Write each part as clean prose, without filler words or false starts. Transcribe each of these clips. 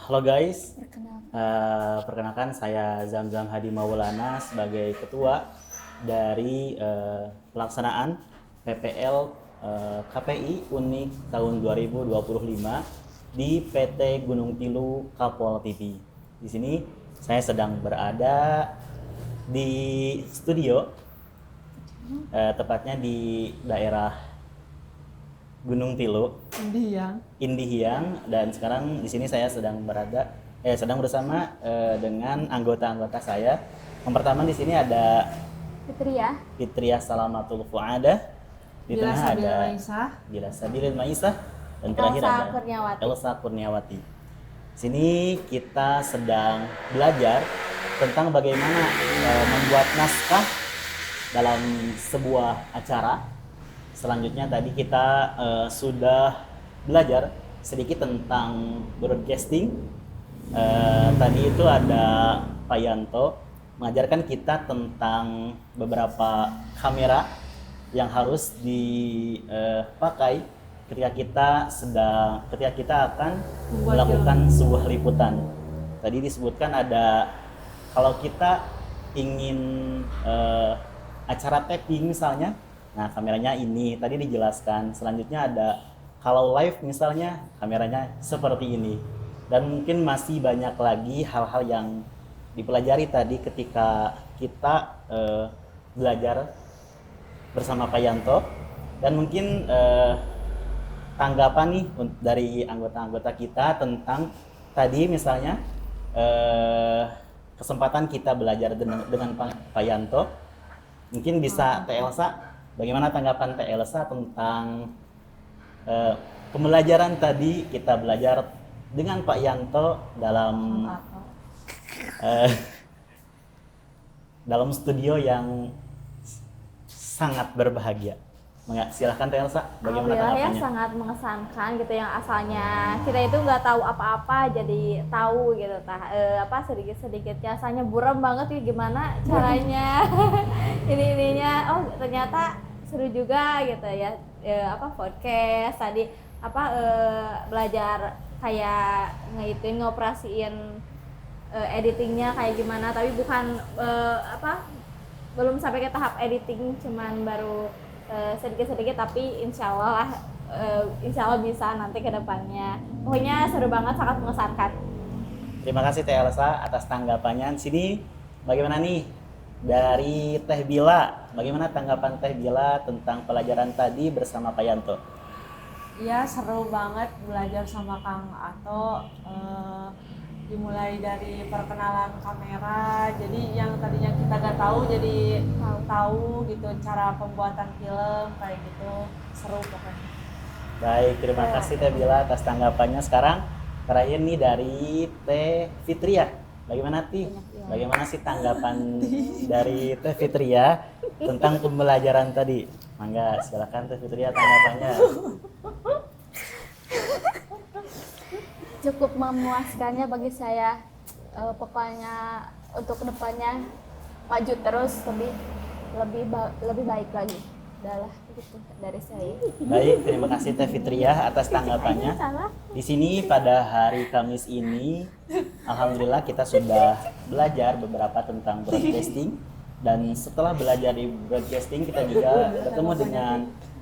Halo guys, Perkenalkan. perkenalkan saya Zamzam Hadi Maulana sebagai ketua dari pelaksanaan PPL KPI Unik tahun 2025 di PT Gunung Tilu Kapol TV. Di sini saya sedang berada di studio, tepatnya di daerah Gunung Tilu, Diang. Indihiang, dan sekarang di sini saya sedang bersama dengan anggota-anggota saya. Yang pertama di sini ada Fitria. Fitriah Salamatul Fuada, di Bila tengah Sabila ada Raisah. Bila Sabilin Maisah, dan terakhir Elsa ada Kurniawati. Elsa Kurniawati. Sini kita sedang belajar tentang bagaimana membuat naskah dalam sebuah acara. Selanjutnya tadi kita sudah belajar sedikit tentang broadcasting. Tadi itu ada Pak Yanto mengajarkan kita tentang beberapa kamera yang harus dipakai ketika kita akan melakukan sebuah liputan. Tadi disebutkan ada kalau kita ingin acara taping misalnya, nah kameranya ini tadi dijelaskan. Selanjutnya ada kalau live misalnya kameranya seperti ini. Dan mungkin masih banyak lagi hal-hal yang dipelajari tadi ketika kita belajar bersama Pak Yanto. Dan mungkin tanggapan nih dari anggota-anggota kita tentang tadi misalnya kesempatan kita belajar dengan Pak Yanto. Mungkin bisa Teh Elsa, bagaimana tanggapan Teh Elsa tentang pembelajaran tadi kita belajar dengan Pak Yanto eh, dalam studio yang sangat berbahagia. Silahkan Teh Elsa, bagaimana Alhamdulillah ya, tanggapannya? sangat mengesankan gitu, yang asalnya kita itu nggak tahu apa-apa jadi tahu gitu sedikit-sedikit rasanya buram banget ya gimana caranya ininya oh ternyata seru juga gitu ya, podcast tadi belajar kayak ngoperasiin editingnya kayak gimana, tapi bukan belum sampai ke tahap editing, cuman baru sedikit-sedikit, tapi insya Allah bisa nanti ke depannya. Pokoknya seru banget, sangat mengesankan. Terima kasih Teh Elsa atas tanggapannya. Sini bagaimana nih dari Teh Bila? Bagaimana tanggapan Teh Bila tentang pelajaran tadi bersama Pak Yanto? Iya, seru banget belajar sama Kang Ato. Dimulai dari perkenalan kamera, jadi yang tadinya kita gak tahu jadi tahu gitu cara pembuatan film kayak gitu, seru pokoknya. Baik, terima kasih Teh Bila atas tanggapannya. Sekarang terakhir nih dari Teh Fitria. Bagaimana sih tanggapan dari Teh Fitria tentang pembelajaran tadi? Mangga, silakan Teh Fitria tanggapannya. Cukup memuaskannya bagi saya. Pokoknya untuk kedepannya maju terus, lebih baik lagi. Udahlah gitu dari saya. Baik, terima kasih Teh Fitria atas tanggapannya. Di sini pada hari Kamis ini, alhamdulillah kita sudah belajar beberapa tentang broadcasting, dan setelah belajar di broadcasting kita juga bertemu dengan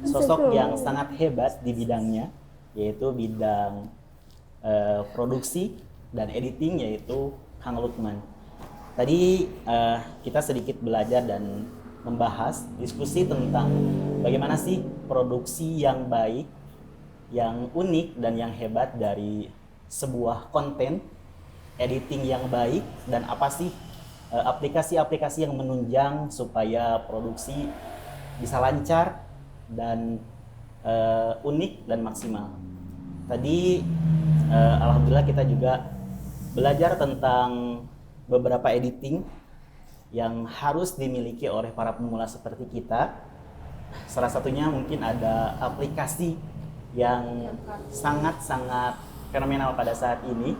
sosok yang sangat hebat di bidangnya, yaitu bidang produksi dan editing, yaitu Kang Lukman. Tadi kita sedikit belajar dan membahas diskusi tentang bagaimana sih produksi yang baik, yang unik dan yang hebat dari sebuah konten, editing yang baik, dan apa sih aplikasi-aplikasi yang menunjang supaya produksi bisa lancar dan unik dan maksimal. Tadi alhamdulillah kita juga belajar tentang beberapa editing yang harus dimiliki oleh para pemula seperti kita. Salah satunya mungkin ada aplikasi yang sangat-sangat fenomenal pada saat ini,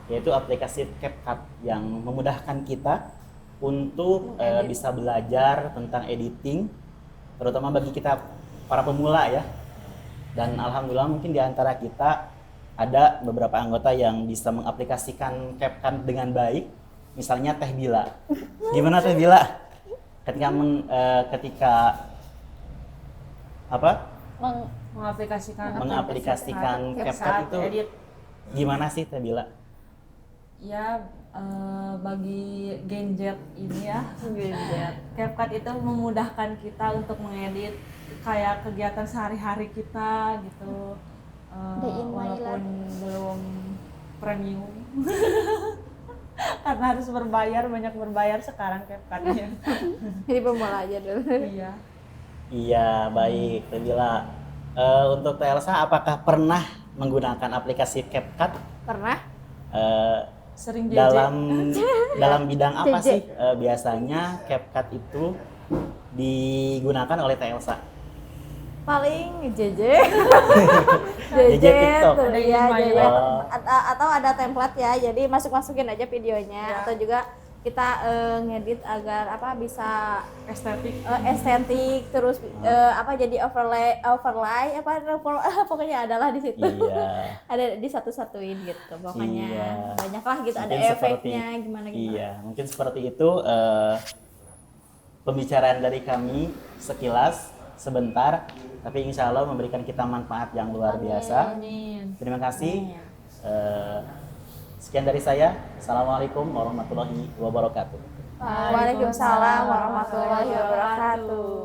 yaitu aplikasi CapCut yang memudahkan kita untuk bisa belajar tentang editing, terutama bagi kita para pemula ya. Dan alhamdulillah mungkin di antara kita ada beberapa anggota yang bisa mengaplikasikan CapCut dengan baik. Misalnya Teh Bila. Gimana Teh Bila? Ketika apa? mengaplikasikan CapCut saat itu edit. gimana sih Teh Bila? Ya bagi gadget ini ya, CapCut itu memudahkan kita untuk mengedit kayak kegiatan sehari-hari kita gitu. Walaupun belum premium karena harus banyak berbayar sekarang CapCut-nya. Jadi pemula aja dulu. Iya. Iya, baik Teh Bila. Untuk Teh Elsa, apakah pernah menggunakan aplikasi CapCut? Pernah? Sering JJ. Dalam bidang apa JJ. sih biasanya CapCut itu digunakan oleh Teh Elsa? Paling JJ. JJ TikTok. tuh, Ada ya, yang JJ. main. Atau ada template ya, jadi masukin aja videonya, Ya. atau juga kita ngedit agar apa bisa Estetik. estetik, terus jadi overlay pokoknya adalah di situ. Iya. Ada di satu-satuin gitu pokoknya. Iya. Banyak lah gitu, ada Mungkin efeknya gimana. Iya, mungkin seperti itu pembicaraan dari kami sekilas sebentar, tapi insya Allah memberikan kita manfaat yang luar biasa. Amin. Terima kasih. Sekian dari saya. Assalamualaikum warahmatullahi wabarakatuh. Waalaikumsalam warahmatullahi wabarakatuh.